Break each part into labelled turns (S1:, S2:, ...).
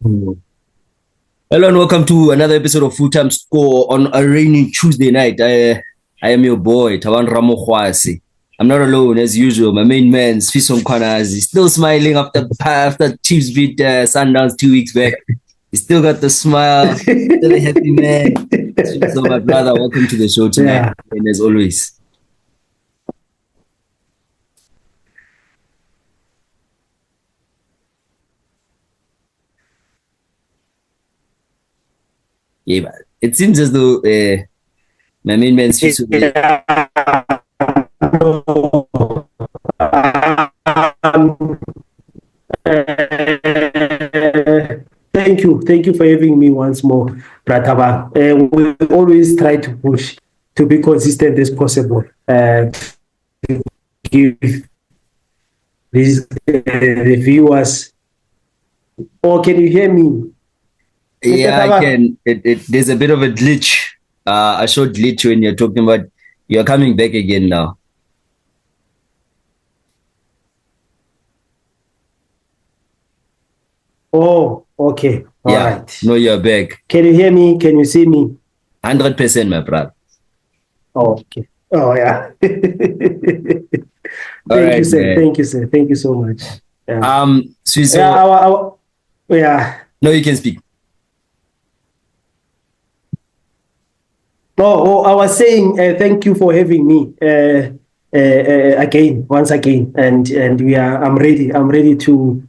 S1: Mm. Hello and welcome to another episode of Full Time Score on a rainy Tuesday night. I am your boy, Tawan Ramokwasi. I'm not alone as usual. My main man, Sfiso Mkwanazi, still smiling after Chiefs beat Sundowns 2 weeks back. He still got the smile, still a happy man. So, my brother, welcome to the show tonight.
S2: Yeah.
S1: And as always. Yeah, man. It seems as though my main man, Sfiso.
S2: Um, Thank you for having me once more, Prataba. We always try to push to be consistent as possible. To give the viewers. Oh, can you hear me?
S1: Yeah, I can. There's a bit of a glitch, a short glitch when you're talking about you're coming back again now.
S2: Oh, okay. All
S1: Yeah,
S2: right.
S1: no, you're back.
S2: Can you hear me? Can you see me?
S1: 100%, my brother.
S2: Oh, okay. Oh, yeah.
S1: All
S2: Thank
S1: right,
S2: you, sir.
S1: man.
S2: Thank you, sir. Thank you so much. Yeah.
S1: Swiso,
S2: Yeah.
S1: no, you can speak.
S2: I was saying thank you for having me again, once again, and I'm ready. I'm ready to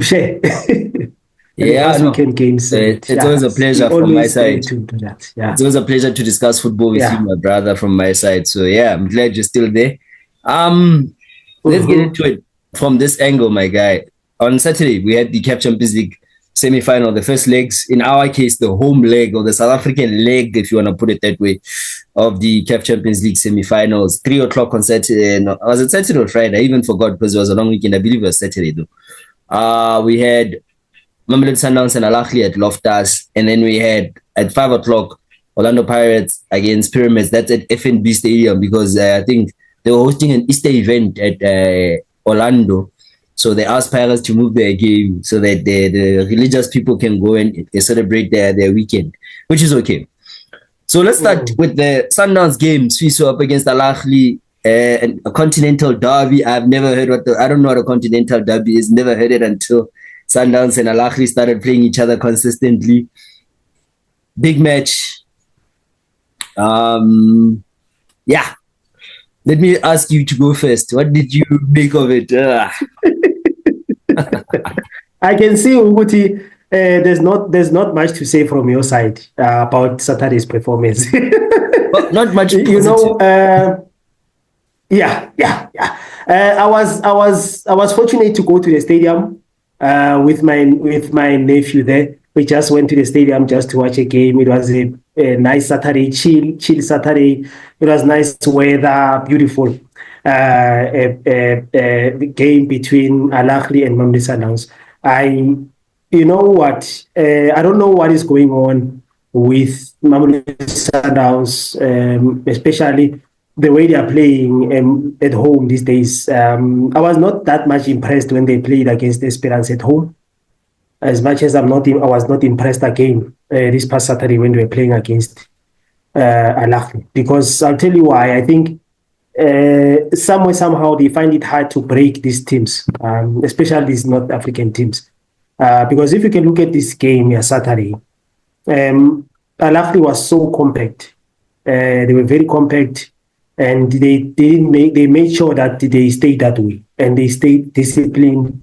S2: share the
S1: Yeah,
S2: past
S1: no,
S2: weekend games.
S1: it's always a pleasure from my
S2: Always ready
S1: side.
S2: to do that. Yeah.
S1: It's always a pleasure to discuss football with you,
S2: Yeah.
S1: my brother, from my side. So yeah, I'm glad you're still there. Let's get
S2: Mm-hmm.
S1: into it from this angle, my guy. On Saturday, we had the CAF Champions League semi-final, the first legs. In our case, the home leg or the South African leg, if you want to put it that way, of the CAF Champions League semi-finals. 3 o'clock on Saturday. No, was it Saturday or Friday? I even forgot because it was a long weekend. I believe it was Saturday though. We had Mamelodi Sundowns and Al Ahly at Loftus, and then we had at 5 o'clock Orlando Pirates against Pyramids. That's at FNB Stadium because I think they were hosting an Easter event at Orlando. So they asked Pirates to move their game so that the religious people can go and celebrate their weekend, which is okay. So let's start with the Sundowns game. Swiss up against Al Ahly, and a continental derby. I don't know what a continental derby is. Never heard it until Sundowns and Al Ahly started playing each other consistently. Big match. Yeah. Let me ask you to go first. What did you make of it?
S2: I can see Uguti. There's not much to say from your side about Saturday's performance.
S1: Well, not much.
S2: You know, yeah. I was fortunate to go to the stadium with my nephew there. We just went to the stadium just to watch a game. It was a nice Saturday, chill Saturday. It was nice weather, beautiful. The game between Al Ahly and Mamelodi Sundowns. You know what? I don't know what is going on with Mamelodi Sundowns, especially the way they are playing at home these days. I was not that much impressed when they played against Esperance at home. As much as I was not impressed again this past Saturday when we were playing against Al Ahly. Because I'll tell you why. I think somehow they find it hard to break these teams, especially these North African teams. Because if you can look at this game Saturday, Al Ahly was so compact. They were very compact, and they made sure that they stayed that way, and they stayed disciplined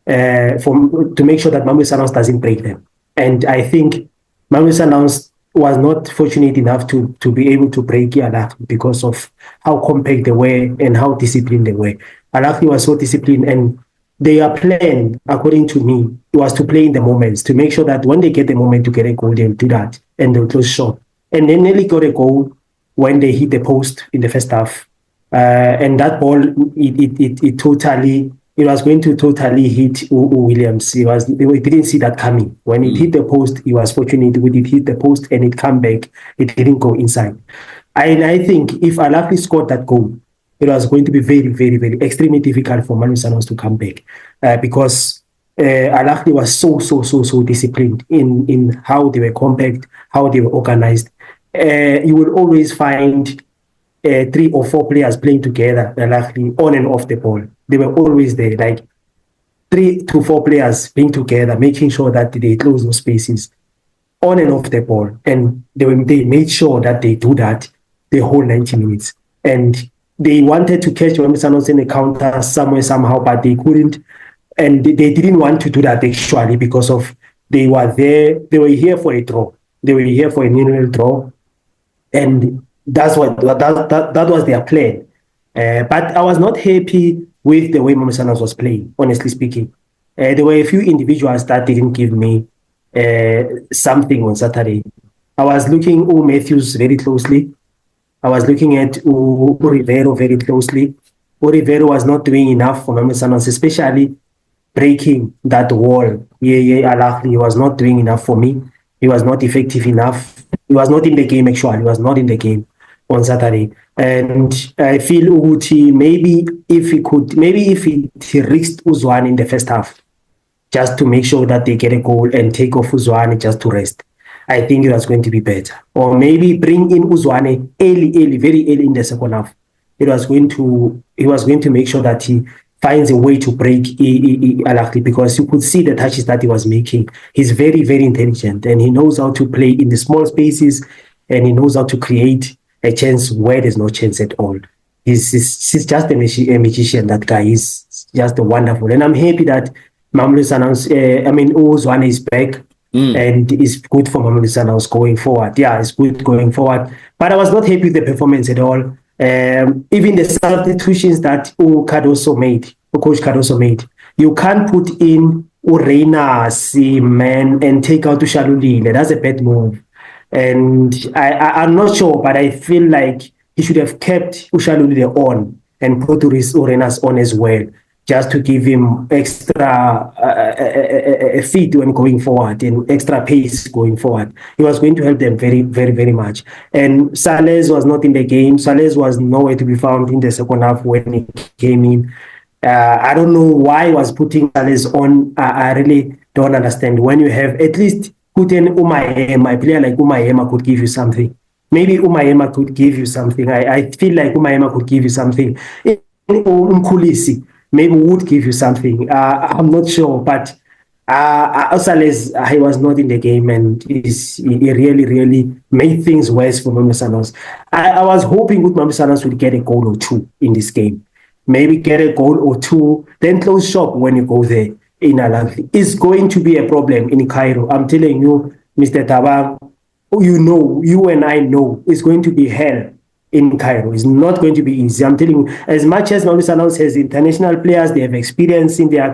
S2: to make sure that Mamelodi Sundowns doesn't break them. And I think Mamelodi Sundowns was not fortunate enough to be able to break Al Ahly because of how compact they were and how disciplined they were. Al Ahly was so disciplined, and their plan, according to me, was to play in the moments, to make sure that when they get the moment to get a goal, they'll do that and they'll close short. And they nearly got a goal when they hit the post in the first half. And that ball, it was going to totally hit Williams. He didn't see that coming. When it hit the post, he was fortunate. When it hit the post and it came back, it didn't go inside. And I think if Al Ahly scored that goal, it was going to be very, very, very extremely difficult for Mamelodi Sundowns to come back because Al Ahly was so disciplined in how they were compact, how they were organized. You will always find 3 or 4 players playing together, Al Ahly, on and off the ball. They were always there, like 3 to 4 players being together, making sure that they close those spaces on and off the ball. And they made sure that they do that the whole 90 minutes. And they wanted to catch Mamisanos in a counter somewhere, somehow, but they couldn't. And they didn't want to do that actually because of they were here for a draw. They were here for a 0-0 draw. And that was their plan. But I was not happy with the way Mamisanos was playing, honestly speaking. There were a few individuals that didn't give me something on Saturday. I was looking at Matthews very closely. I was looking at Rivero very closely. Rivero was not doing enough for Mamisanos, especially breaking that wall. Al Ahly was not doing enough for me. He was not effective enough. He was not in the game, actually. He was not in the game on Saturday. And I feel Uguti, maybe if he risked Uzwan in the first half, just to make sure that they get a goal and take off Uzwane just to rest, I think it was going to be better. Or maybe bring in Uzwane very early in the second half. He was going to make sure that he finds a way to break Al Ahly, because you could see the touches that he was making. He's very, very intelligent, and he knows how to play in the small spaces, and he knows how to create a chance where there's no chance at all. He's just a magician, that guy. He's just wonderful. And I'm happy that Uzwane is back. And it's good for Mamelodi Sundowns going forward. Yeah, it's good going forward. But I was not happy with the performance at all. Even the substitutions that Coach Cardoso made. You can't put in Reina, man, and take out Ushalulile. That's a bad move. And I'm not sure, but I feel like he should have kept Ushalulile on and put Urenas on as well, just to give him extra feet when going forward and extra pace going forward. He was going to help them very, very, very much. And Sales was not in the game. Sales was nowhere to be found in the second half when he came in. I don't know why he was putting Sales on. I really don't understand. When you have at least put in Umayema, a player like Umayema could give you something. Maybe Umayema could give you something. I feel like Umayema could give you something. Mkulisi maybe would give you something. I'm not sure, but Sales, he was not in the game, and he really, really made things worse for Mamisanos. I was hoping that Mamisanos would get a goal or two in this game. Maybe get a goal or two, then close shop when you go there in Al Ahly. It's going to be a problem in Cairo. I'm telling you, Mr. Tabang, you and I know it's going to be hell in Cairo. It's not going to be easy. I'm telling you, as much as Mamelodi Sundowns has international players, they have experience in their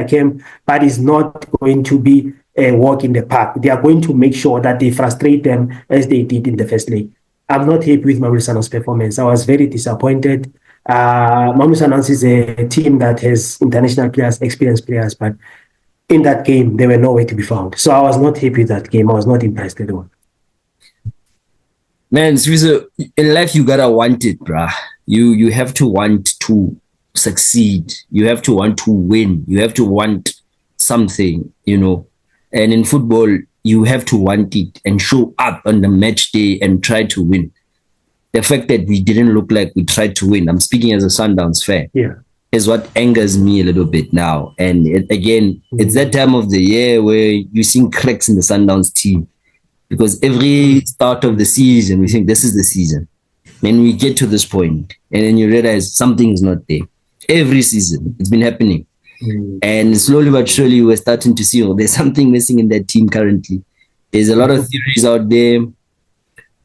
S2: camp, but it's not going to be a walk in the park. They are going to make sure that they frustrate them as they did in the first leg. I'm not happy with Mamelodi Sundowns' performance. I was very disappointed. Mamelodi Sundowns is a team that has international players, experienced players, but in that game, they were nowhere to be found. So I was not happy with that game. I was not impressed at all.
S1: Man, in life you gotta want it, bruh. You have to want to succeed. You have to want to win. You have to want something, And in football, you have to want it and show up on the match day and try to win. The fact that we didn't look like we tried to win, I'm speaking as a Sundowns fan, is what angers me a little bit now. And it's that time of the year where you're seeing cracks in the Sundowns team. Because every start of the season, we think this is the season. Then we get to this point, and then you realize something is not there. Every season, it's been happening. And slowly but surely, we're starting to see, there's something missing in that team currently. There's a lot of theories out there.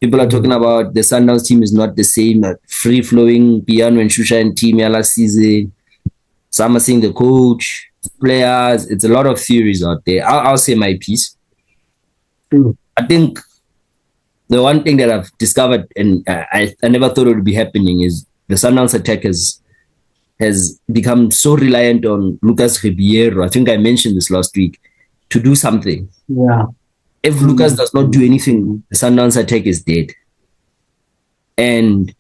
S1: People are talking about the Sundowns team is not the same, free-flowing Piano and Shusha and team last season. Some are saying the coach, players. It's a lot of theories out there. I'll say my piece. I think the one thing that I've discovered, and I never thought it would be happening, is the Sundowns attack has become so reliant on Lucas Ribeiro. I think I mentioned this last week, to do something.
S2: Yeah.
S1: If Lucas does not do anything, the Sundowns attack is dead. And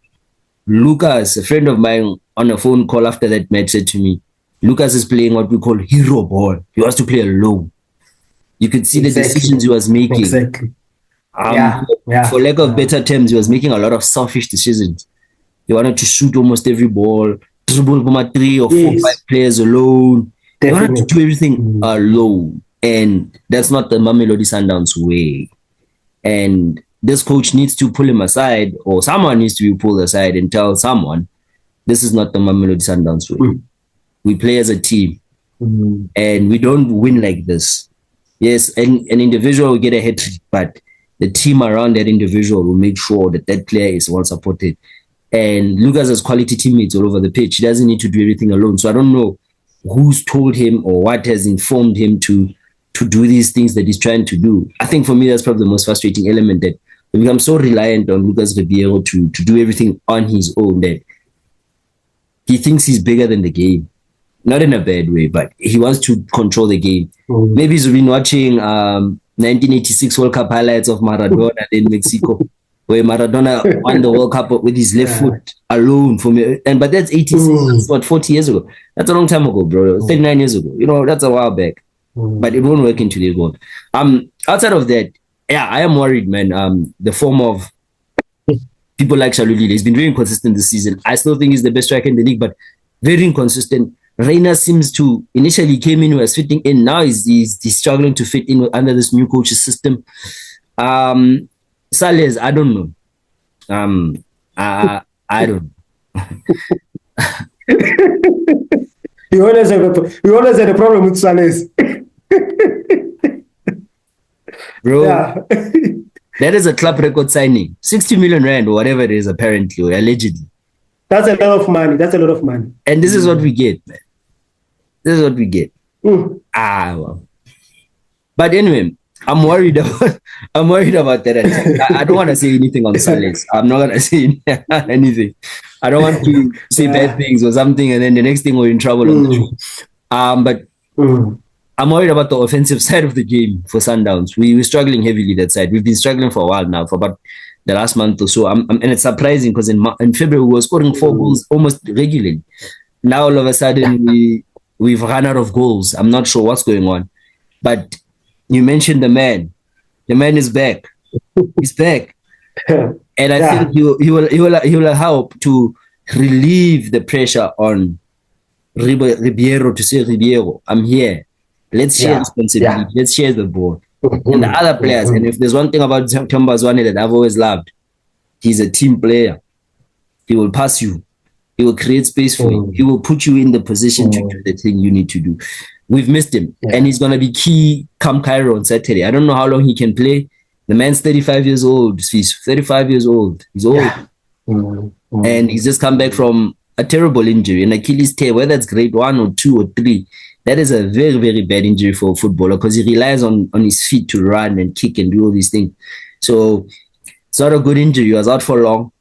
S1: Lucas, a friend of mine on a phone call after that match, said to me, Lucas is playing what we call hero ball. He wants to play alone. You could see the decisions he was making.
S2: Exactly. Yeah.
S1: For lack of better terms, he was making a lot of selfish decisions. He wanted to shoot almost every ball, dribble 3 or 4, 5 players alone. Definitely. He wanted to do everything alone. And that's not the Mamelodi Sundowns way. And this coach needs to pull him aside, or someone needs to be pulled aside and tell someone, this is not the Mamelodi Sundowns way. We play as a team. And we don't win like this. Yes, an individual will get a hat trick, but the team around that individual will make sure that that player is well supported. And Lucas has quality teammates all over the pitch. He doesn't need to do everything alone. So I don't know who's told him or what has informed him to do these things that he's trying to do. I think for me, that's probably the most frustrating element, that we become so reliant on Lucas Ribeiro to do everything on his own that he thinks he's bigger than the game. Not in a bad way, but he wants to control the game. Maybe he's been watching 1986 World Cup highlights of Maradona in Mexico, where Maradona won the World Cup with his left foot alone. But that's 86, that's what, 40 years ago. That's a long time ago, bro. 39 years ago. You know, that's a while back. But it won't work in today's world. Outside of that, yeah, I am worried, man. The form of people like Shalulile, he's been very inconsistent this season. I still think he's the best striker in the league, but very inconsistent. Reina seems to initially came in, was fitting in. Now he's struggling to fit in under this new coach's system. Sales, I don't know. I don't know.
S2: You always had a problem with Sales.
S1: Bro, that is a club record signing. 60 million rand or whatever it is, apparently, or allegedly.
S2: That's a lot of money.
S1: And this is what we get, man. This is what we get. Well. But anyway, I'm worried about that. I don't want to say anything on Sales. I'm not gonna say anything. I don't want to say bad things or something, and then the next thing we're in trouble on the show. But I'm worried about the offensive side of the game for Sundowns. We're struggling heavily that side. We've been struggling for a while now, for about the last month or so. And it's surprising because in February we were scoring 4 goals almost regularly. Now all of a sudden we've run out of goals. I'm not sure what's going on. But you mentioned the man. The man is back. He's back. And I think he will help to relieve the pressure on Ribeiro to say, Ribeiro, I'm here. Let's share responsibility. Let's share the ball. And the other players, and if there's one thing about Themba Zwane that I've always loved, he's a team player. He will pass you. He will create space for you. He will put you in the position to do the thing you need to do. We've missed him. And he's going to be key come Cairo on Saturday. I don't know how long he can play. The man's 35 years old. He's 35 years old. He's old. And he's just come back from a terrible injury, an Achilles tear, whether it's grade 1 or 2 or 3. That is a very, very bad injury for a footballer because he relies on his feet to run and kick and do all these things. So it's not a good injury. He was out for long.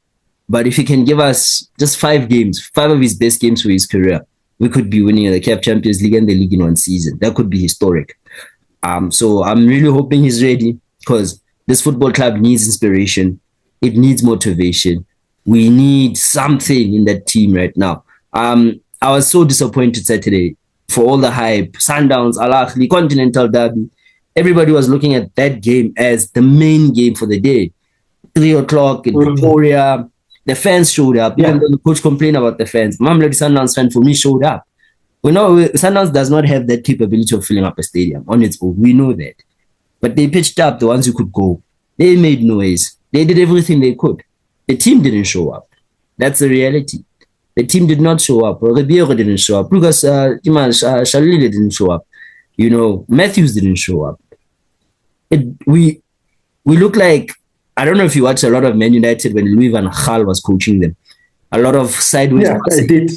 S1: But if he can give us just 5 games, 5 of his best games for his career, we could be winning the CAF Champions League and the league in one season. That could be historic. So I'm really hoping he's ready because this football club needs inspiration. It needs motivation. We need something in that team right now. I was so disappointed Saturday for all the hype. Sundowns, Al Ahly, Continental Derby. Everybody was looking at that game as the main game for the day. 3 o'clock in Pretoria. The fans showed up. Even though the coach complained about the fans, Mamelodi Sundowns fan for me showed up. We know Sundowns does not have that capability of filling up a stadium on its own. We know that. But they pitched up the ones who could go. They made noise. They did everything they could. The team didn't show up. That's the reality. The team did not show up. Ribeiro didn't show up. Lucas Shalulile didn't show up. You know, Matthews didn't show up. We look like, I don't know if you watched a lot of Man United when Louis van Gaal was coaching them. A lot of sideways passing.
S2: I did.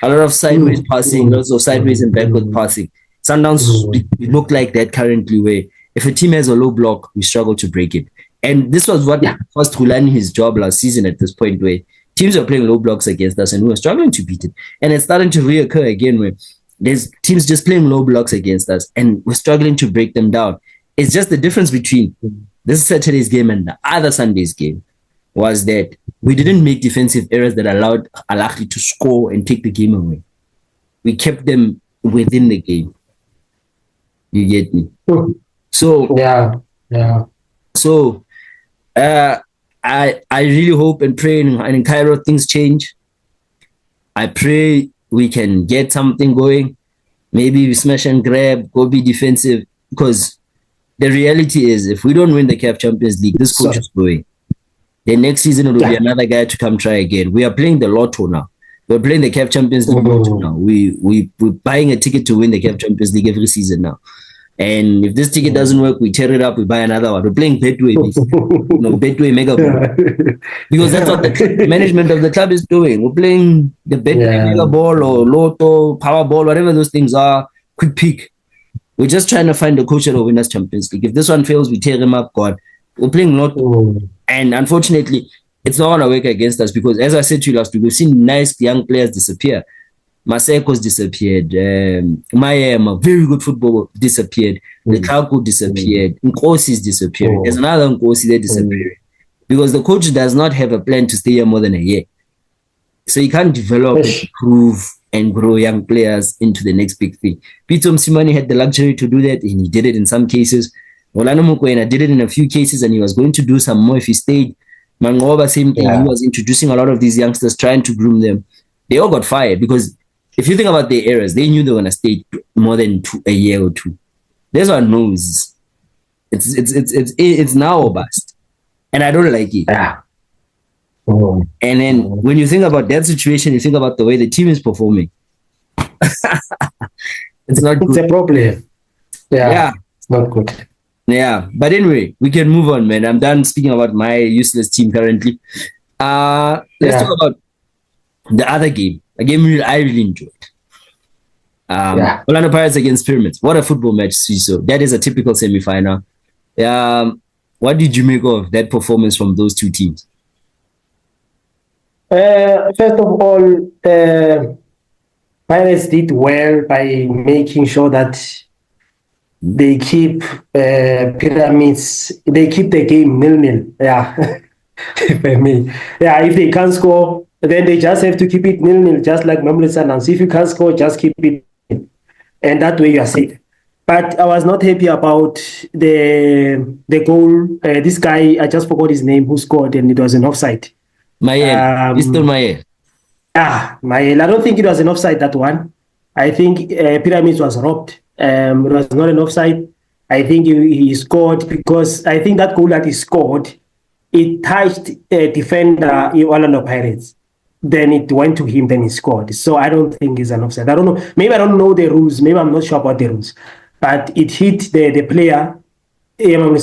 S1: A lot of sideways passing, lots of sideways and backward passing. Sundowns look like that currently, where if a team has a low block, we struggle to break it. And this was what cost Hulani his job last season at this point, where teams are playing low blocks against us and we were struggling to beat it. And it's starting to reoccur again, where there's teams just playing low blocks against us and we're struggling to break them down. It's just the difference between this Saturday's game and the other Sunday's game was that we didn't make defensive errors that allowed Al Ahly to score and take the game away. we kept them within the game. You get me?
S2: Hmm.
S1: So
S2: Yeah.
S1: so I really hope and pray in Cairo things change. I pray we can get something going. Maybe we smash and grab, go be defensive. Because the reality is, if we don't win the CAF Champions League, this coach is going. The next season it will be another guy to come try again. We are playing the lotto now. We're playing the CAF Champions League lotto now. We're buying a ticket to win the CAF Champions League every season now. And if this ticket doesn't work, we tear it up, we buy another one. We're playing Betway, Betway Mega Ball. Because that's what the management of the club is doing. We're playing the Betway Mega Ball or Lotto, Powerball, whatever those things are, quick pick. We're just trying to find a coach that will win us Champions League. If this one fails, we tear him up, God. We're playing Lotto. And unfortunately, it's not going to work against us because, as I said to you last week, we've seen nice young players disappear. Maseko's disappeared. Mayema, very good football, disappeared. Lukaku disappeared. Nkosi's disappeared. There's another Nkosi that disappeared. Because the coach does not have a plan to stay here more than a year. So he can't develop, improve, and grow young players into the next big thing. Peter Msimani had the luxury to do that, and he did it in some cases. Olano Mokoena did it in a few cases, and he was going to do some more if he stayed. Mangoba, same thing. He was introducing a lot of these youngsters, trying to groom them. They all got fired because if you think about their errors, they knew they were going to stay more than a year or two. This one knows it's now or bust, and I don't like it. And then when you think about that situation, you think about the way the team is performing. It's not good.
S2: It's a problem. Yeah, it's not good.
S1: Yeah, but anyway, we can move on, man. I'm done speaking about my useless team currently. Let's talk about the other game. A game I really enjoyed. Orlando Pirates against Pyramids. What a football match, Siso. That is a typical semi-final. What did you make of that performance from those two teams?
S2: First of all, Pirates did well by making sure that they keep Pyramids, they keep the game 0-0. If they can't score, then they just have to keep it 0-0, just like Sundowns. If you can't score, just keep it, and that way you are safe. But I was not happy about the goal. This guy, I just forgot his name, who scored, and it was an offside.
S1: Mael. Mael.
S2: Mael. I don't think it was an offside, that one. I think Pyramids was robbed. It was not an offside. I think he scored because I think that goal that he scored, it touched a defender in Orlando Pirates. Then it went to him, then he scored. So I don't think it's an offside. I don't know. Maybe I don't know the rules. Maybe I'm not sure about the rules. But it hit the player, Orlando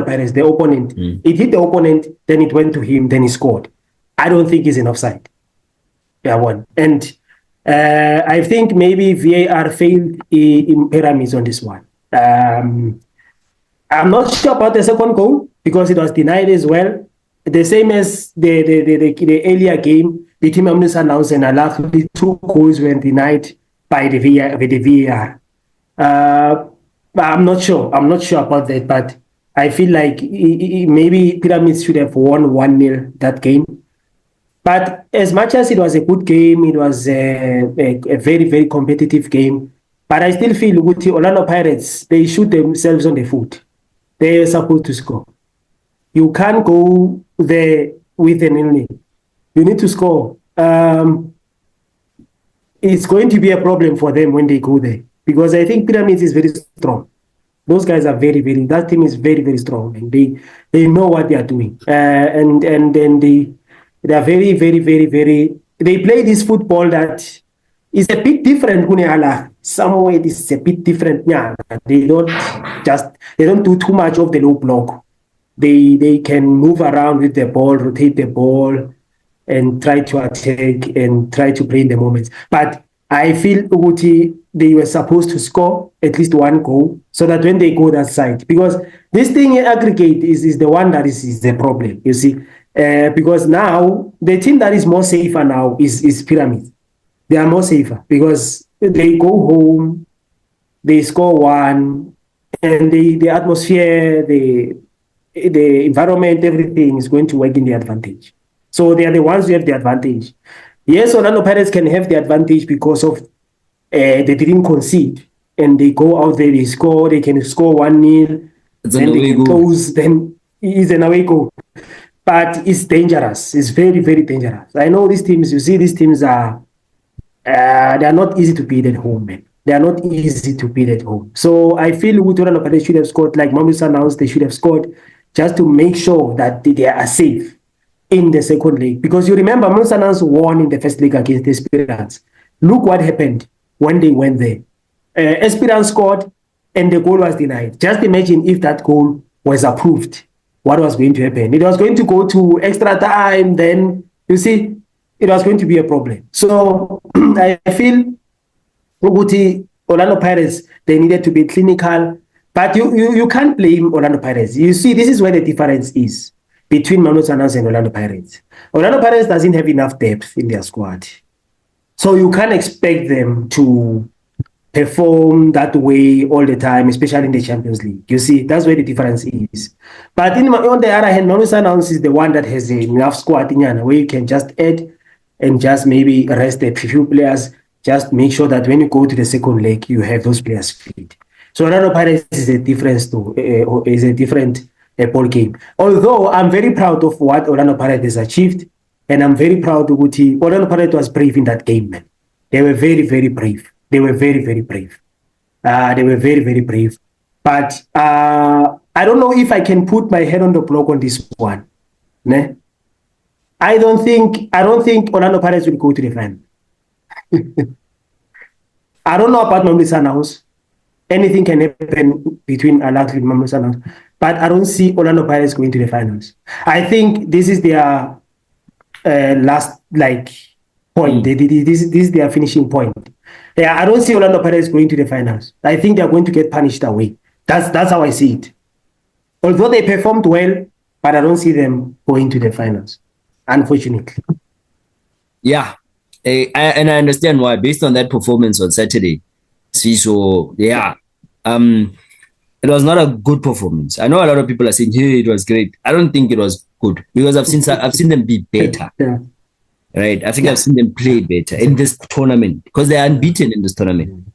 S2: Pirates, the opponent. It hit the opponent, then it went to him, then he scored. I don't think it's an offside. And I think maybe VAR failed in Pyramids on this one. I'm not sure about the second goal because it was denied as well. The same as the earlier game between Sundowns and Alaf, the two goals were denied by the VAR. I'm not sure. I'm not sure about that, but I feel like maybe Pyramids should have won 1-0 that game. But as much as it was a good game, it was a very, very competitive game. But I still feel with Orlando Pirates, they shoot themselves on the foot. They are supposed to score. You can't go there with an 0-0. You need to score. It's going to be a problem for them when they go there because I think Pyramids is very strong. Those guys are very, very. That team is very, very strong, and they know what they are doing. And then they are very, very, very, very. They play this football that is a bit different. Somewhere this is a bit different. Yeah, they don't do too much of the low block. They can move around with the ball, rotate the ball, and try to attack and try to play in the moments. But I feel Uguti, they were supposed to score at least one goal so that when they go that side, because this thing in aggregate is the one that is the problem, you see. Because now the team that is more safer now is Pyramid. They are more safer because they go home, they score one, and the atmosphere, the environment, everything is going to work in their advantage. So they are the ones who have the advantage. Yes, Orlando Pirates can have the advantage because of they didn't concede and they go out there, they score, they can score 1-0,
S1: It's an
S2: then they
S1: away
S2: can
S1: goal.
S2: close, then it's an away goal. But it's dangerous. It's very, very dangerous. I know these teams, you see, these teams are they are not easy to beat at home, man. They are not easy to beat at home. So I feel Uturano they should have scored, like Mamusa announced, they should have scored just to make sure that they are safe in the second leg. Because you remember, Mamusa announced won in the first leg against the Esperance. Look what happened when they went there. Esperance scored and the goal was denied. Just imagine if that goal was approved, what was going to happen? It was going to go to extra time, then you see, it was going to be a problem. So I feel Uguti, Orlando Pirates, they needed to be clinical, but you can't blame Orlando Pirates. You see, this is where the difference is between Manu Sundowns and Orlando Pirates. Orlando Pirates doesn't have enough depth in their squad. So you can't expect them to perform that way all the time, especially in the Champions League. You see, that's where the difference is. But on the other hand, Manu Sundowns is the one that has enough squad in Ghana where you can just add and just maybe rest a few players. Just make sure that when you go to the second leg, you have those players fit. So Orlando Pirates is a different ball game. Although I'm very proud of what Orlando Pirates has achieved, and I'm very proud of what Orlando Pirates was brave in that game, man. They were very, very brave. They were very, very brave. They were very, very brave. But I don't know if I can put my head on the block on this one. Ne? I don't think Orlando Pirates will go to the final. I don't know about Mamelodi Sundowns. Anything can happen between Al-Ahly and Mamelodi Sundowns, but I don't see Orlando Pirates going to the finals. I think this is their last point. This is their finishing point. Yeah, I don't see Orlando Pirates going to the finals. I think they're going to get punished away. That's how I see it. Although they performed well, but I don't see them going to the finals, unfortunately.
S1: Yeah. And I understand why, based on that performance on Saturday. So yeah, it was not a good performance. I know a lot of people are saying, "Hey, it was great." I don't think it was good because I've seen them be better.
S2: Yeah.
S1: Right? I think I've seen them play better in this tournament because they're unbeaten in this tournament.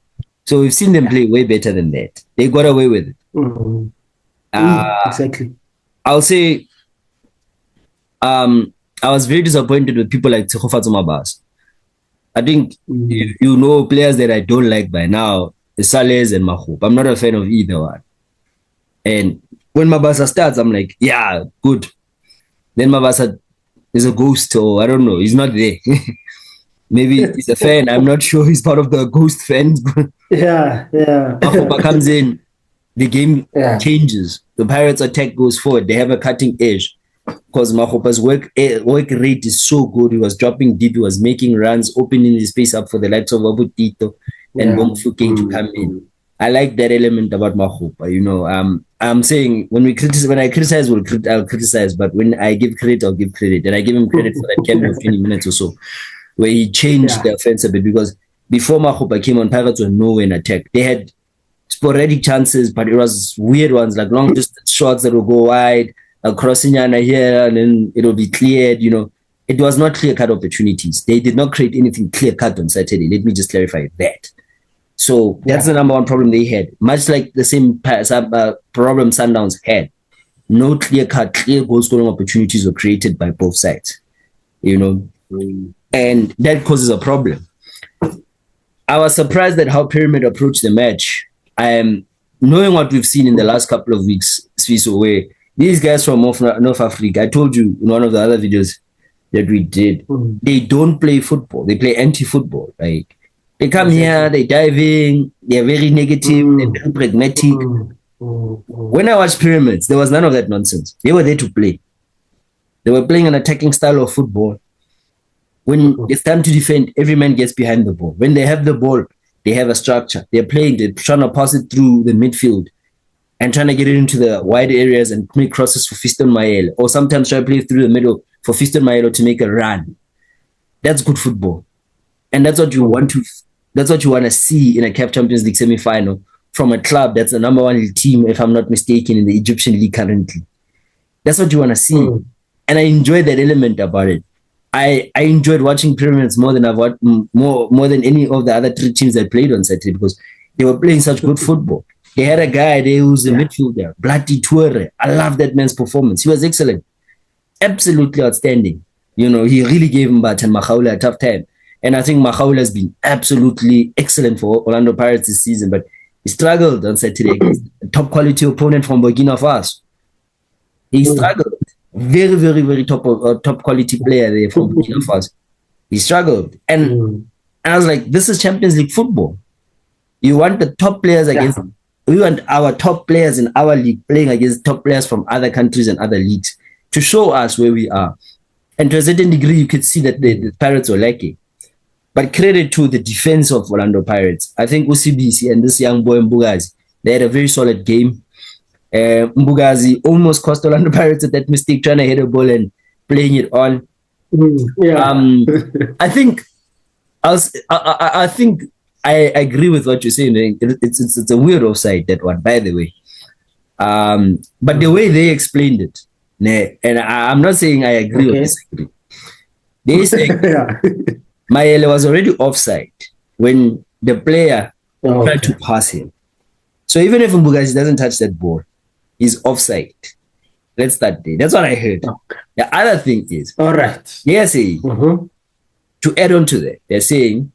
S1: So we've seen them play way better than that. They got away with it.
S2: Mm-hmm. Exactly.
S1: I'll say, I was very disappointed with people like Tsegofatso Mabasa. I think you know players that I don't like by now is Salez and Mahoup. I'm not a fan of either one. And when Mabasa starts, I'm like, yeah, good. Then Mabasa is a ghost, or I don't know, he's not there. Maybe he's a fan. I'm not sure he's part of the ghost fans.
S2: Yeah.
S1: Mahoupa comes in, the game changes. The Pirates' attack goes forward. They have a cutting edge. Because Mahoupa's work rate is so good. He was dropping deep. He was making runs, opening the space up for the likes of Abutito and Bomfuke to come in. I like that element about Mahoupa. You know, I'm saying when I criticize, I'll criticize. But when I give credit, I'll give credit. And I give him credit for that cameo of 20 minutes or so, where he changed the offense a bit. Because before Mahoupa came on, Pirates were nowhere in attack. They had sporadic chances, but it was weird ones, like long distance shots that will go wide. Crossing here and then it'll be cleared, you know. It was not clear-cut opportunities. They did not create anything clear-cut on Saturday. Let me just clarify that. So that's the number one problem they had. Much like the same problem Sundowns had. No clear-cut, clear goal-scoring opportunities were created by both sides, you know. And that causes a problem. I was surprised at how Pyramid approached the match. Knowing what we've seen in the last couple of weeks, Swiso, where these guys from North Africa, I told you in one of the other videos that we did, they don't play football. They play anti-football. Like, they come here, they dive in, they're very negative, they're very pragmatic. When I watched Pyramids, there was none of that nonsense. They were there to play. They were playing an attacking style of football. When it's time to defend, every man gets behind the ball. When they have the ball, they have a structure. They're playing, they're trying to pass it through the midfield and trying to get it into the wide areas and make crosses for Fiston Maele, or sometimes try to play through the middle for Fiston Maele to make a run. That's good football. And that's what you want to see in a CAF Champions League semi-final from a club that's the number one team, if I'm not mistaken, in the Egyptian league currently. That's what you want to see. And I enjoy that element about it. I enjoyed watching Pyramids more than I've watched more than any of the other three teams that played on Saturday because they were playing such good football. They had a guy there who's a midfielder, Bloody Toure. I love that man's performance. He was excellent, absolutely outstanding. You know, he really gave Mbata and Makhaula a tough time. And I think Makhaula has been absolutely excellent for Orlando Pirates this season, but he struggled on Saturday against a top quality opponent from Burkina Faso. He struggled. Very, very, very top quality player there from Burkina Faso. He struggled. And I was like, this is Champions League football. You want the top players against we want our top players in our league playing against top players from other countries and other leagues to show us where we are. And to a certain degree, you could see that the Pirates were lacking. But credit to the defense of Orlando Pirates. I think UCBC and this young boy Mbugazi, they had a very solid game. Mbugazi almost cost Orlando Pirates at that mistake, trying to hit a ball and playing it on. I think I agree with what you're saying. It's a weird offside, that one, by the way. But the way they explained it, and I'm not saying I agree or disagree. They say Mayele was already offside when the player tried to pass him. So even if Mbugazi doesn't touch that ball, he's offside. Let's start there. That's what I heard. The other thing is, they're saying, to add on to that, they're saying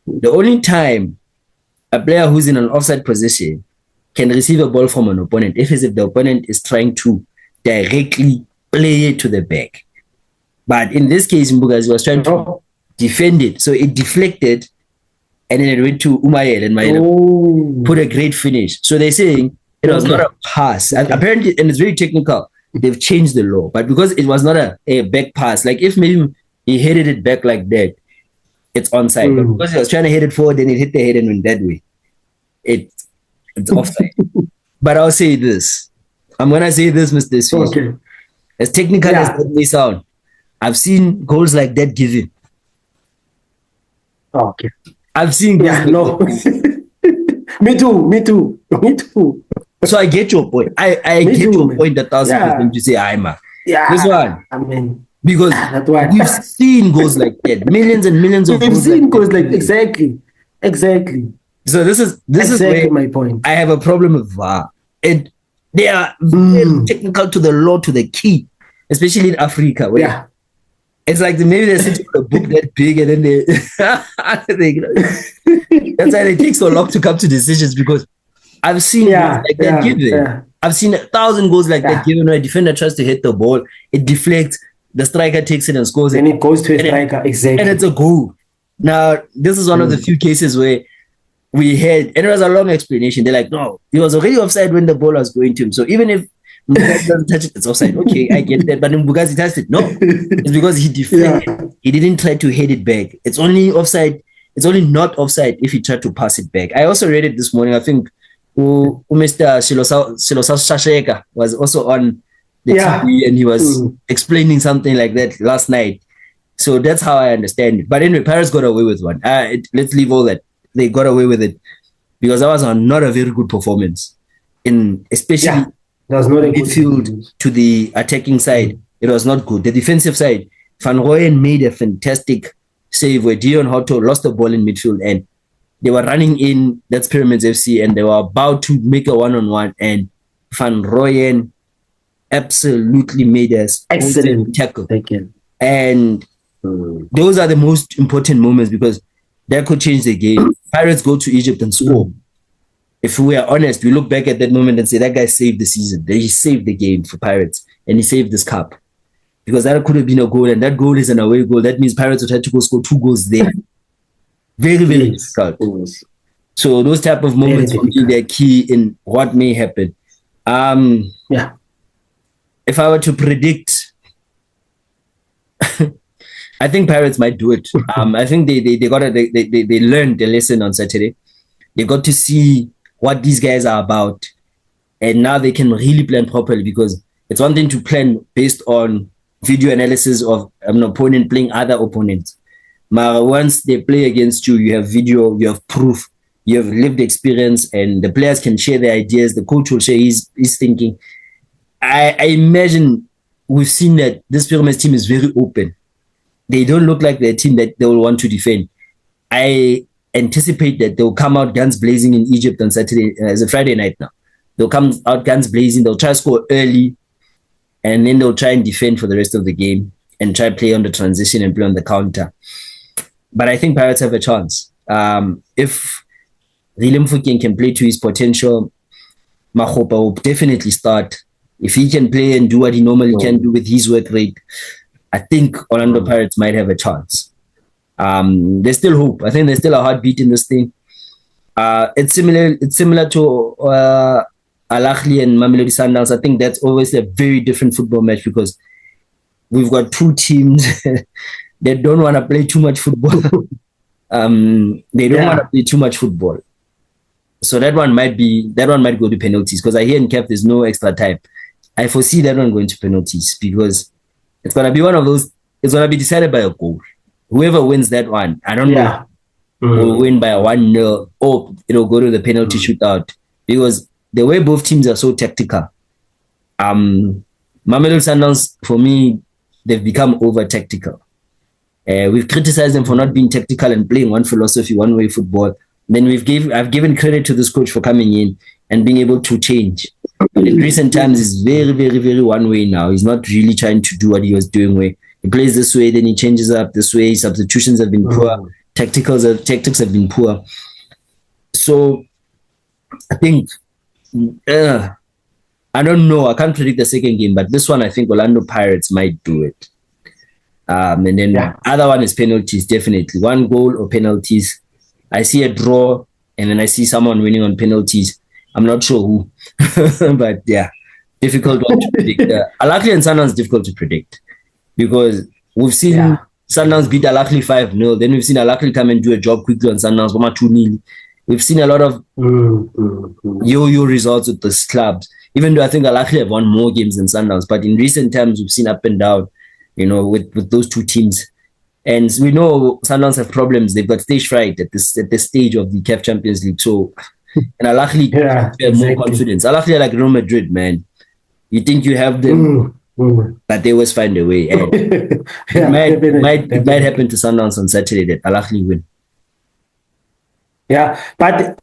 S1: the only time a player who's in an offside position can receive a ball from an opponent if the opponent is trying to directly play it to the back. But in this case, Mbugazi was trying to defend it. So it deflected and then it went to Umayel and Mayel put a great finish. So they're saying it was not a pass. And apparently, and it's very technical, they've changed the law. But because it was not a back pass, like if maybe he headed it back like that, it's onside. But because he was trying to hit it forward, then it hit the head and went that way. It's offside. But I'll say this. I'm going to say this, Mr. Sweet. As technical as that may sound, I've seen goals like that given. I've seen goals like that.
S2: Me too.
S1: So I get your point. I get your point 1,000% to say, "I'm this one."
S2: I mean,
S1: because we've seen goals like that, millions and millions of.
S2: We've seen goals like exactly.
S1: So this is
S2: exactly my point.
S1: I have a problem with VAR. They are very technical to the law, to the key, especially in Africa. Where it's like maybe they're sitting with a book that big and then that's why they take so long to come to decisions, because I've seen goals like that given. I've seen 1,000 goals like that given where a defender tries to hit the ball, it deflects, the striker takes it and scores it.
S2: And it goes to a striker, exactly.
S1: And it's a goal. Now, this is one of the few cases where we had, and it was a long explanation. They're like, no, he was already offside when the ball was going to him. So even if Mbugazi doesn't touch it, it's offside. Okay, I get that. But then Mbugazi touched it. No, it's because he deflected. He didn't try to head it back. It's only offside. It's only not offside if he tried to pass it back. I also read it this morning. I think Mr. Silosa Shasheka was also on the TV and he was explaining something like that last night. So that's how I understand it. But anyway, Paris got away with one. Let's leave all that. They got away with it because that was not a very good performance, especially midfield to the attacking side. It was not good. The defensive side, Van Rooyen made a fantastic save where Dion Hotto lost the ball in midfield and they were running in, that's Pyramids FC, and they were about to make a one-on-one, and Van Rooyen absolutely made us excellent tackle. And those are the most important moments because that could change the game. Pirates go to Egypt and score. If we are honest, we look back at that moment and say that guy saved the season. He saved the game for Pirates and he saved this cup. Because that could have been a goal, and that goal is an away goal. That means Pirates would have to go score 2 goals there. Very, very difficult. So those type of moments for me, they're key in what may happen. If I were to predict, I think Pirates might do it. I think they learned the lesson on Saturday. They got to see what these guys are about, and now they can really plan properly, because it's one thing to plan based on video analysis of an opponent playing other opponents. But once they play against you, you have video, you have proof, you have lived experience, and the players can share their ideas. The coach will share his thinking. I imagine we've seen that this Pyramids team is very open. they don't look like they're a team that they will want to defend. I anticipate that they'll come out guns blazing in Egypt on Saturday. It's a Friday night now. They'll come out guns blazing. They'll try to score early, and then they'll try and defend for the rest of the game and try to play on the transition and play on the counter. But I think Pirates have a chance. If Willem Fouken can play to his potential, Makgopa will definitely start. If he can play and do what he normally can do with his work rate, I think Orlando Pirates might have a chance. There's still hope. I think there's still a heartbeat in this thing. It's similar to Al Ahly and Mamelodi Sundowns. I think that's always a very different football match because we've got two teams that don't want to play too much football. They don't want to play too much football. So that one might go to penalties because I hear in CAF there's no extra time. I foresee that one going to penalties because it's gonna be one of those. It's gonna be decided by a goal. Whoever wins that one, I don't know, will win by a 1-0 or it'll go to the penalty shootout because the way both teams are so tactical. Mamelodi Sundowns, for me, they've become over tactical. We've criticized them for not being tactical and playing one philosophy, one way football. Then I've given credit to this coach for coming in and being able to change. But in recent times, he's very, very, very one way now. He's not really trying to do what he was doing where he plays this way, then he changes up this way. Substitutions have been poor. Tactics have been poor. So I think, I don't know. I can't predict the second game, but this one, I think Orlando Pirates might do it. And then the other one is penalties, definitely. 1 goal or penalties. I see a draw, and then I see someone winning on penalties. I'm not sure who. But yeah, difficult one to predict. Al Ahly and Sundowns is difficult to predict because we've seen Sundowns beat Al Ahly 5-0. Then we've seen Al Ahly come and do a job quickly on Sundowns, 2-0. We've seen a lot of yo-yo results with these clubs, even though I think Al Ahly have won more games than Sundowns. But in recent times, we've seen up and down, with those two teams. And we know Sundowns have problems. They've got stage fright at this stage of the CAF Champions League. So, and Al Ahly have more confidence. Al Ahly are like Real Madrid, man. You think you have them, but they always find a way. And it might happen to Sundowns on Saturday that Al Ahly win.
S2: Yeah, but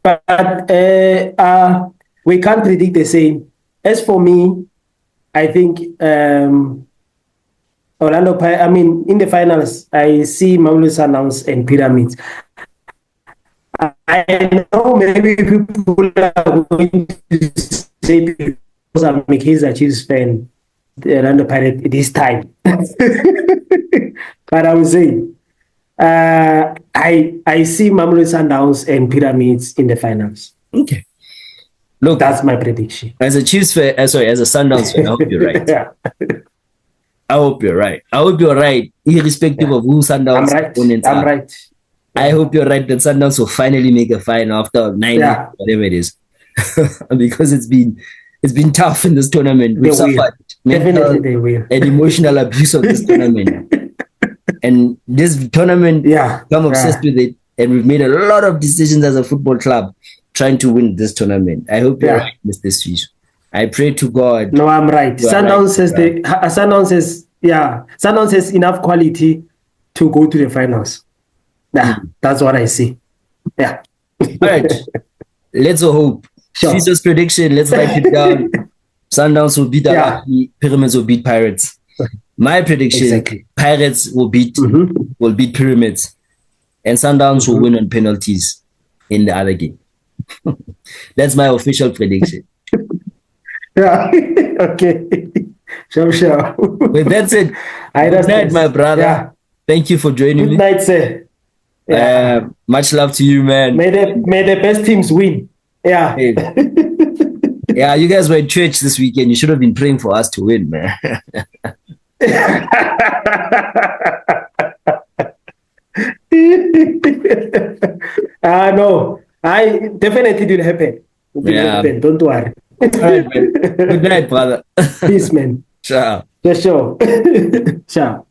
S2: we can't predict the same. As for me, I think Orlando Pirates, in the finals, I see Mamelodi Sundowns and Pyramids. I know maybe people are going to say because I'm a Kaizer Chiefs fan, the Orlando Pirates this time. But I would say, I see Mamelodi Sundowns and Pyramids in the finals.
S1: Okay. Look,
S2: that's my prediction.
S1: As a Chiefs fan, as a Sundowns fan, I hope you're right. I hope you're right. I hope you're right, irrespective of who Sundowns opponents are.
S2: I'm right.
S1: I hope you're right that Sundowns will finally make a final after 9 years, whatever it is, because it's been tough in this tournament. We've suffered mental and emotional abuse of this tournament, and this tournament, I'm obsessed with it, and we've made a lot of decisions as a football club trying to win this tournament. I hope you're right, Mr. Swish. I pray to God.
S2: No, I'm right. Sundowns has enough quality to go to the finals. That's what I see. Yeah.
S1: All right. Let's hope. Future's prediction. Let's write it down. Sundowns will beat Pyramids will beat Pirates. My prediction: Pirates will beat Pyramids, and Sundowns will win on penalties in the other game. That's my official prediction.
S2: Yeah. Okay. Sure.
S1: But that's it. Good night, my brother. Yeah. Thank you for joining me.
S2: Good night, sir. Yeah.
S1: Much love to you, man.
S2: May the best teams win. Yeah.
S1: Hey. Yeah, you guys were in church this weekend. You should have been praying for us to win, man. No. I definitely did happen. It will happen. Don't worry. All right, man. Good night, brother.
S2: Peace, man.
S1: Ciao.
S2: Sure. Ciao.